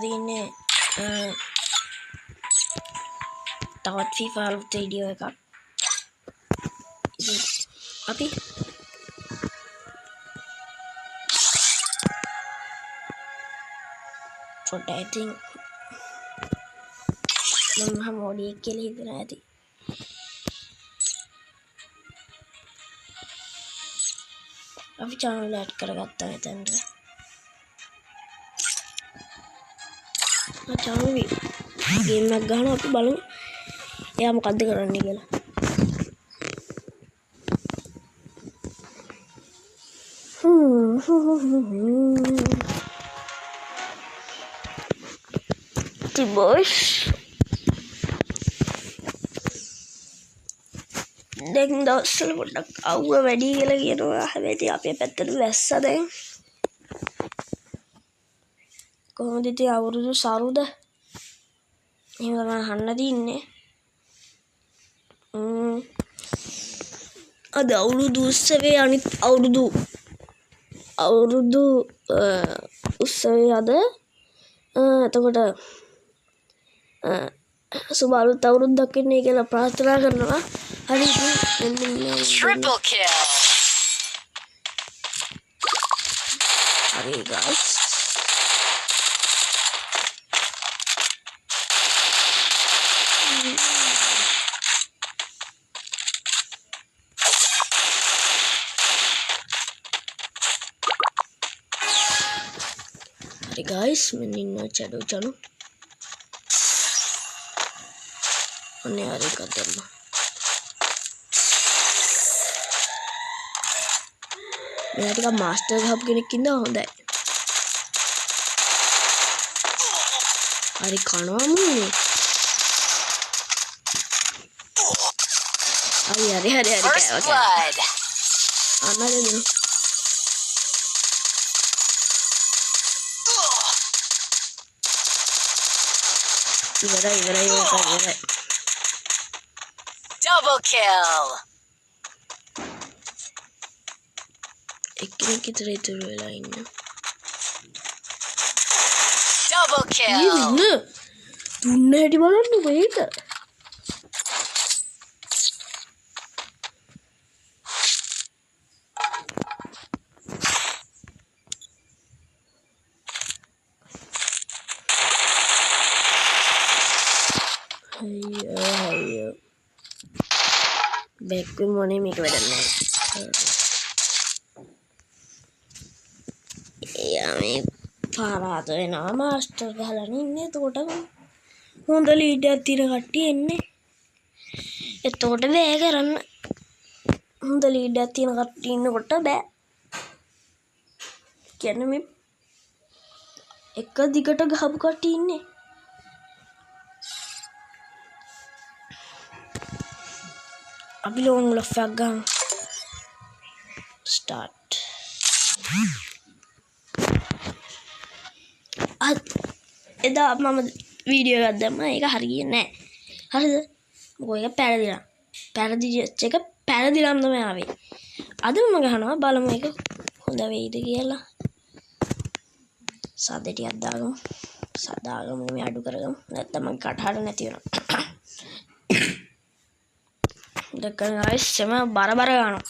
තියෙන්නේ තවත් FIFA අලුත් වීඩියෝ එකක්. අපි පොඩ්ඩක් ඉතින් මම මොඩියෙක් කියලා හිතනවා ඇති. අපි channel add කරගත්තා මෙතනට. channel game එකක් ගහනවා අපි බලමු එයා මොකද්ද කරන්නේ කියලා. boys දැන් දවස්වල පොඩ්ඩක් අවුව වැඩි කියලා කියනවා. හැබැයි අපේ පැත්තට වැස්ස දැන් කොහොමද ඉතින් අවුරුදු සරුද එහෙම තමයි අහන්න තින්නේ. අද අවුරුදු උත්සවයේ අනිත් අවුරුදු උත්සවයේ අද එතකොට සුබ අලුත් අවුරුද්දක් වෙන්නේ කියලා ප්‍රාර්ථනා කරනවා. හරි Triple kill. හරි guys guys मैं निन्ना चलो चलो अन्य आरे का दर्मा मैं टिका मास्टर हब කෙනෙක් ඉන්නවා හොඳයි. හරි කනවා මුනේ. හරි කෑවා. අන්නද ඉවරයි. Double kill. එක්කෙනෙක් විතර ඉතුරු වෙලා ඉන්න. Double kill. දුන්න හැටි බලන්නකෝ ඒක. අයියෝ බැක් මොනේ මේක වැඩක් නැහැ. මේ පාරාත වෙනවා මාස්ටර් ගහලා ඉන්නේ. එතකොට හොඳ ලීඩ් එකක් තියෙන කට්ටිය එන්නේ. එතකොට බෑ කරන්න. හොඳ ලීඩ් එකක් තියෙන කට්ටිය ඉන්නකොට බෑ. කියන්නේ මේ එක දිගට ගහපු කට්ටිය ඉන්නේ. අපි ලෝන් ලොෆ් එකක් ගන්න. ස්ටාර්ට්. එදා මම වීඩියෝ එකක් දැම්මා. ඒක හරියන්නේ නැහැ. හරිද? මොකද ඒක පැරදිලා. පැරදිච්ච එක පැරදිලාම තමයි ආවේ. අද මම ගහනවා බලමු ඒක හොඳ වෙයිද කියලා. සද්ද ටිකක් දාගමු. සදාගමු මේ අඩු කරගමු. නැත්තම් මම කටහඬ නැති වෙනවා. දැන් guys එම බර ගන්නවා.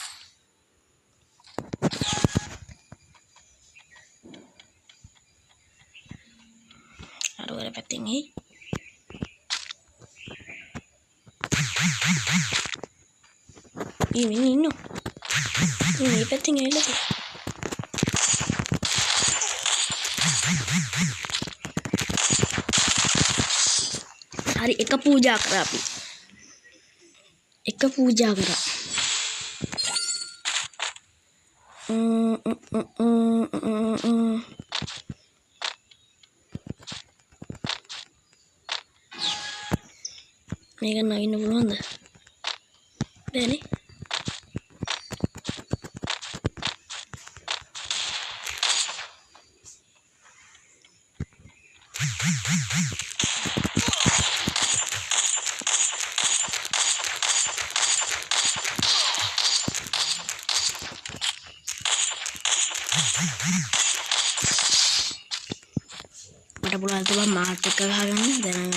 අර පැත්තෙන් එයි. මේ ඉන්නෝ. මේ පැත්තෙන් එයිලා. හරි එක පූජා කරා අපි. එක පූජා කරා. මේක නගින්න පුළුවන්ද? බෑනේ. මට පුළුවන් බං මාත් එක්ක ගහගන්න දැන්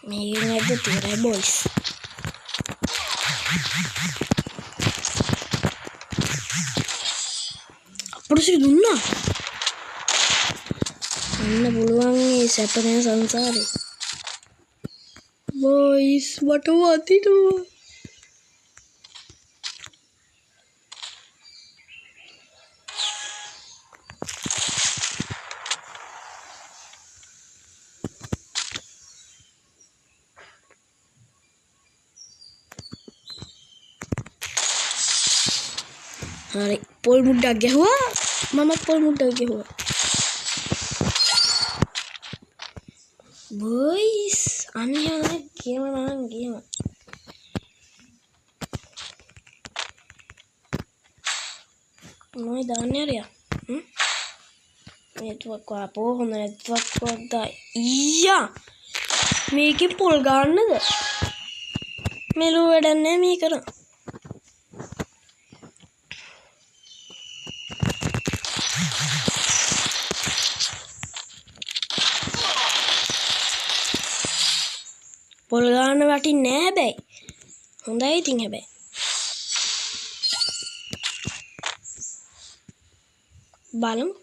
මේකෙන් ඇද්ද තියරයි බොයිස් අපිට සිදු දුන්නා අන්න පුළුවන් මේ සැප නැ සංසාරේ බොයිස් මට වදිනවා හරි පොල් මුඩක් ගැහුවා මමත් පොල් මුඩක් ගැහුවා බොයිස් අන්‍යයන් ගේම නම් ගේම මොයි දාන්නේ අරියා නෙට්වර්ක් අපෝ හොඳ නෙට්වර්ක් වක්දා ඊයා මේකෙන් පොල් ගන්නද මෙලෝ වැඩක් නැහැ මේ කරා පොල් ගන්න වටින්නේ නැහැ හැබැයි හොඳයි ඉතින් හැබැයි බලමු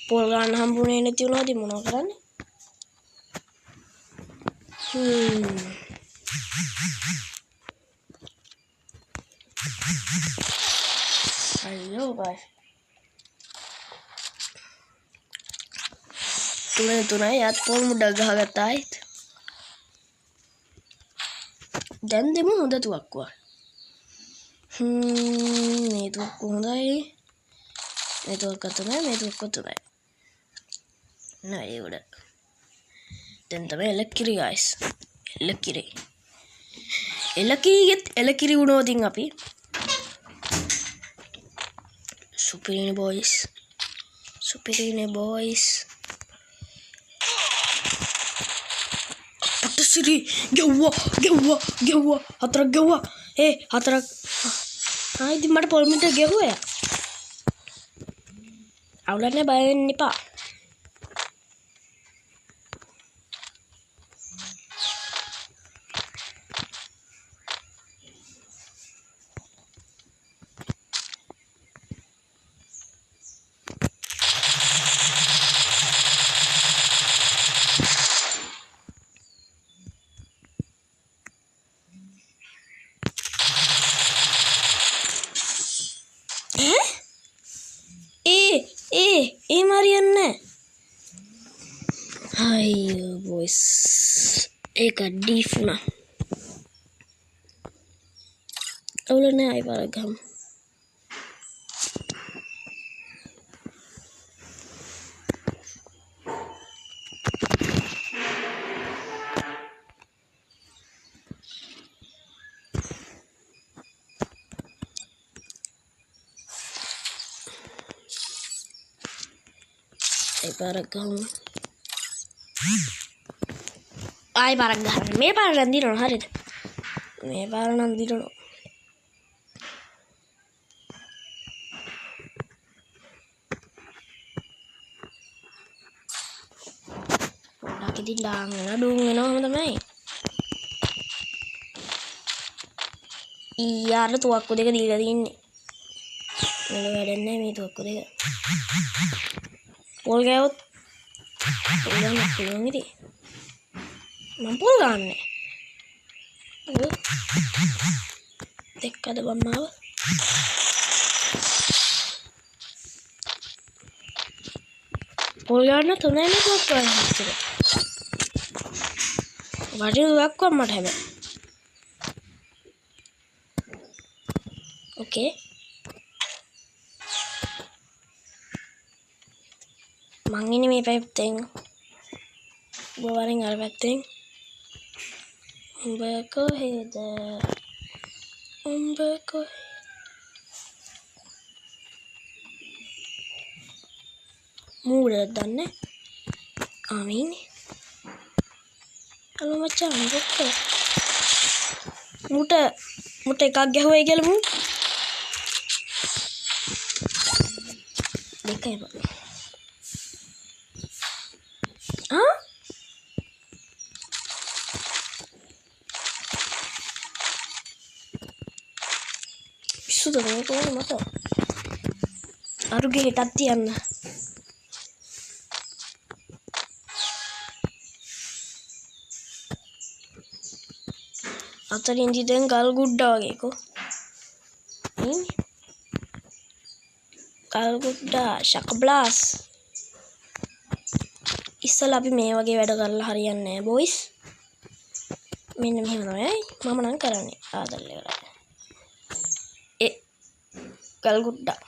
පොල් ගන්න හම්බුනේ නැති වුණාද මොනව කරන්නේ අයියෝ බයි තුනයි යාත් පොල් මුඩක් ගහගත්තා ආයිත් දැන් දෙමු හොඳ තුවක්කුවක් මේ තුවක්කුව හොඳයි මේ තුවක්කුව තුනයි මේ තුවක්කුව තුනයි නෑ ඒ උඩ දැන් තමයි එලකිරි ගයිස් එලකිරි වුණොතින් අපි සුපිරිනේ බොයිස් පටසිරි ගෙව්වා හතරක් ගෙව්වා හතරක් ඉතින් මට පොල් මිට ගෙව්වා අවුලන්නේ බය වෙන්න එපා Marianne ayo boys kadifuna awlana ay baragam ay baragam me paran dirono harida me paranan dirono ඉතින් දාගෙන ඩුන් වෙනවම තමයි ඊයාට තුවක්කු දෙක දීලා තින්නේ මෙල වැඩන්නේ මේ තුවක්කු දෙක පොල් ගෑවොත් පොල් ගන්න පුළුවන් ඉතින් මම පොල් ගන්නෑ දෙක්කද බම්මාව පොල් ගන්න තුනයි මේ තුවක්කු ගන්න වටින තුවක්කුවක් මට හැබැයි ඕකේ මං ඉන්නේ මේ පැත්තෙන් ඔබ වරෙන් අර පැත්තෙන් උඹ කොහෙද උඹ කොහෙද මූඩයක් දන්නේ ආමීනේ හලෝ මචං මොකක්ද මුට එකක් ගැහුවයි කියලා මූ දෙකයි බං පිස්සුද මේ කොහොමද මට අරුගේ හෙටක් තියන්න අතරින් දිදෙන් ගල් ගුඩ්ඩා වගේකෝ ගල් ගුඩ්ඩා ශකබ්ලාස් ඉස්සලා අපි මේ වගේ වැඩ කරලා හරියන්නේ නැහැ බොයිස් මෙන්න මෙහෙම තමයි මම නම් කරන්නේ ආදල්ල කරලා ගල් ගුඩ්ඩා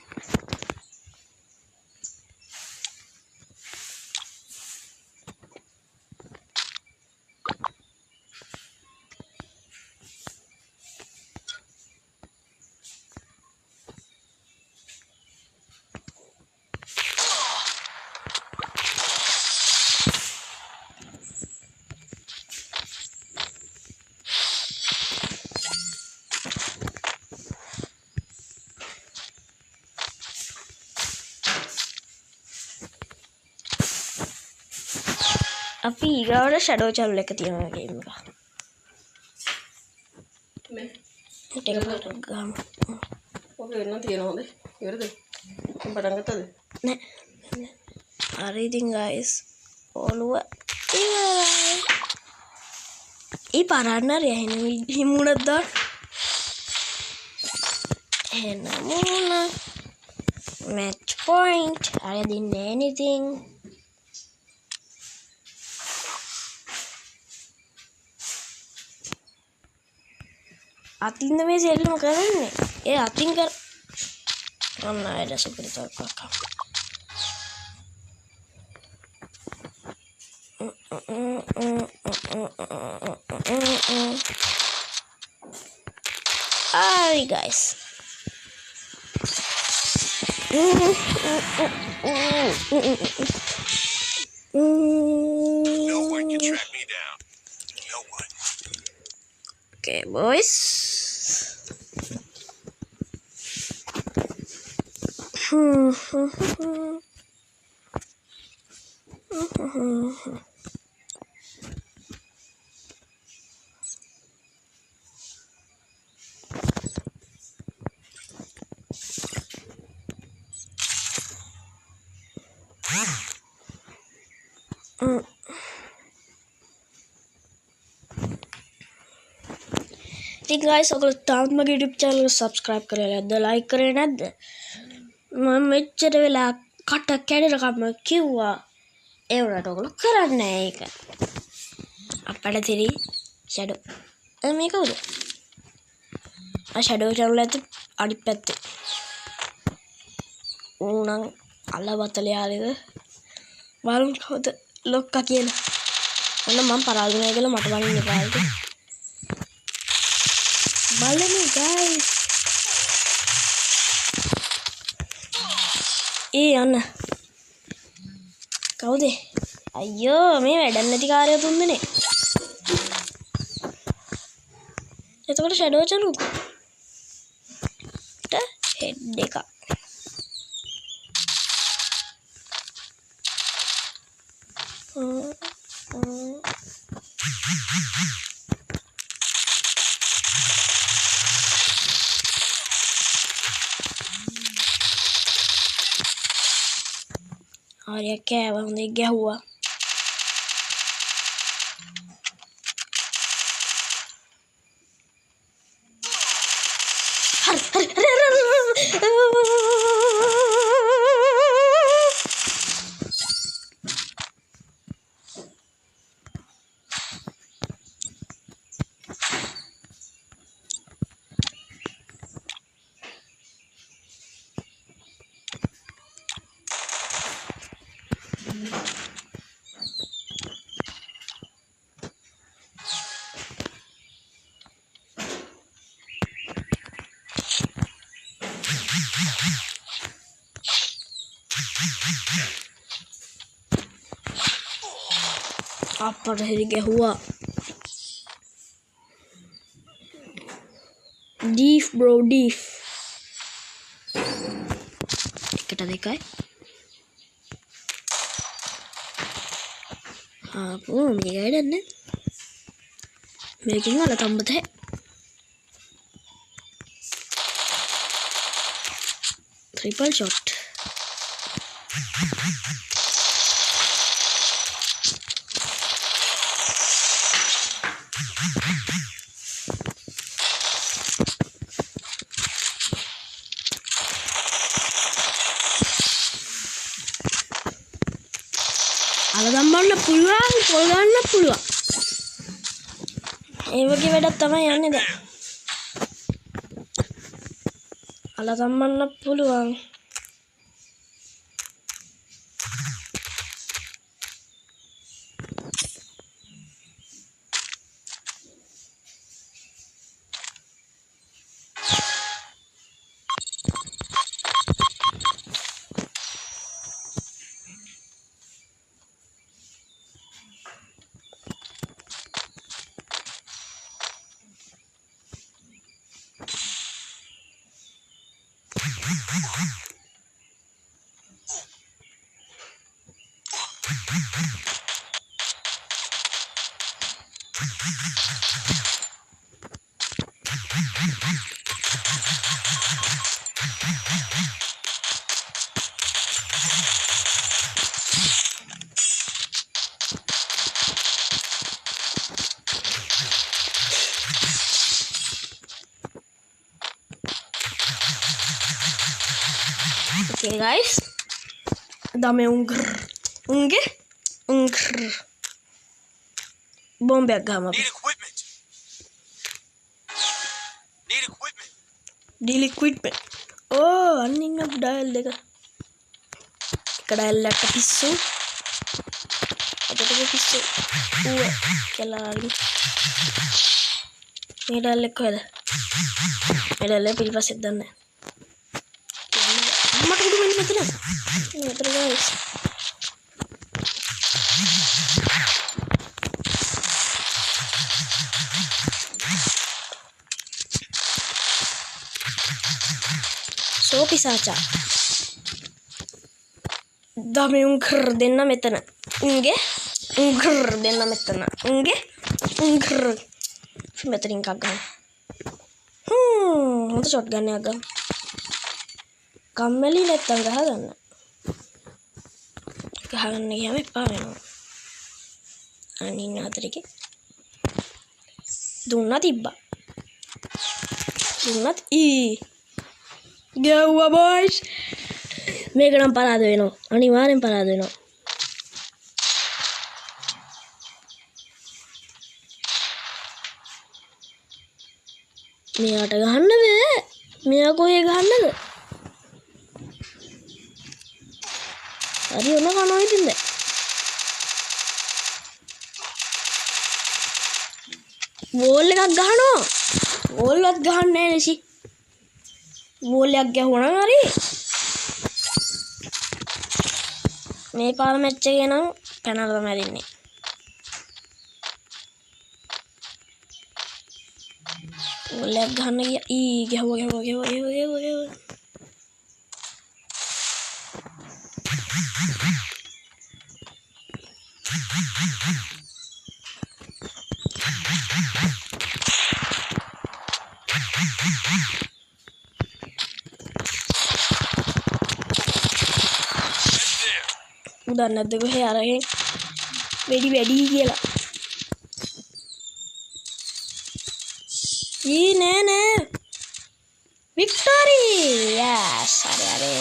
අපි ඊගාවට ෂැඩෝ චැනල් එක තියෙනවා ගේම් එක. මේ ටෙක් ගාමු. ඔක වෙන තියනවද? ඉවරද? පටන් ගත්තද? නෑ. හරි ඉතින් guys ඔළුව ඉවරයි. ඊ පාරන්න රැහෙන හිමුණක් දාන්න. එහෙනම් මුණ match point. I didn't anything. අතින්ද මේ සෙල්ලම කරන්නේ ඒ අතින් කර ඔන්න ආයෙත් සුපිරිතක් කක්කා hi guys No one can track me down. No one. okay boys ඉතින් guys ඔයගොල්ලෝ තාම මගේ YouTube channel එක subscribe කරලා නැද්ද like කරේ නැද්ද මම මෙච්චර වෙලා කට කැඩෙනකම් කිව්වා ඒ වුණාට ඔයගොල්ලෝ කරන්නේ නැහැ ඒක අපඩ තිරි shadow මේ කවුද shadow channel එකේ අනිත් පැත්තේ උණන් අලවතලයාලේද බලමු කවුද ලොක්කා කියලා අන්න මම පරාදුනා කියලා මට වලින් එපායිද බලමු guys අන්න කවුද අයියෝ මේ වැඩක් නැති කාර්යය තුන්දෙනේ එතකොට shadow channel හෙඩ් එක ආරිය කෑවා හොඳයි ගැහුවා අපට හෙරි ගැහුවා ඩීෆ් බ්‍රෝ ඩීෆ් එකට දෙකයි ආපෝ මේක වැඩන්නේ මේකෙන් අල තම්බත ट्रिपल शॉट අල දම්බන්න පුළුවන් පොල් ගන්න පුළුවන් ඒ වගේ වැඩක් තමයි යන්නේ දැන් අල දම්බන්න පුළුවන් Okay guys, dame unge bombe agama Need equipment. Need equipment. deal equipment oh anninga dial deka dial එක පිස්සු අපිට පිස්සු ඌ කියලා හරි මේ dial එක කොහෙද මේ dial එක පිටිපස්සෙන් දාන්න මට උඩු මෙන්න මෙතන guys so pisacha dame ungar denna metana unge denna metana unge මෙතනින් එකක් ගන්න හොඳ ෂොට් ගන්න එකක් ගන්න කම්මැලි නැත්තම් ගහගන්න ගියාම එපා වෙනවා අනින්න අතරේ දුන්නා තිබ්බා දුන්නත් ගැව්වා බොයිස් මේක නම් පරාද වෙනවා අනිවාර්යෙන් පරාද වෙනවා මෙයාට ගහන්න බෑ මෙයා කොහේ ගහන්නද හරි ඔන්න කනවා ඉතින් දැන් වෝල් එකක් ගහනවා වෝල්වත් ගහන්නේ නැහැ නෙසි වෝල් එකක් ගැහුණා හරි මේ පාර මැච් එකේ නම් පැනලා තමයි මැරෙන්නේ වෝල් එකක් ගහන්න ගියා ගැහුවා උදා නැද්ද කොහේ අරගෙන වැඩි කියලා නෑ වික්ටරි යස් හරි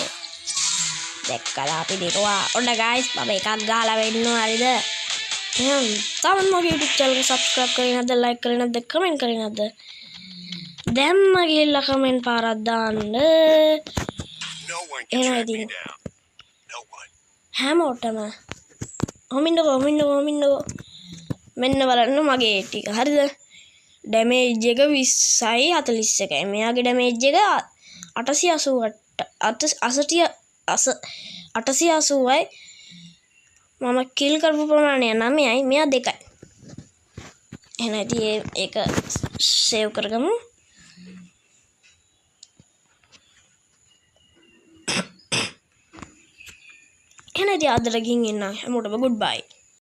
දැක්කලා අපි දිනුවා ඔන්න ගයිස් මම එකක් ගහලා වෙන්නෝ හරිද එහෙනම් තාම මගේ YouTube channel එක subscribe කරේ නැද්ද like කරේ නැද්ද comment කරේ නැද්ද දැම්ම ගිහලා comment පාරක් දාන්න No one can track me down. No one. හැමෝටම හොමින්නකෝ මෙන්න බලන්න මගේ ටික හරිද ඩැමේජ් එක 20යි 41යි මෙයාගේ ඩැමේජ් එක 880යි මම කිල් කරපු ප්‍රමාණය 9යි මෙයා 2යි. එහෙනම් ඉතින් ඒක සේව් කරගමු. එහෙනම් ඉතින් අදට ගින් එන්න හැමෝටම good bye.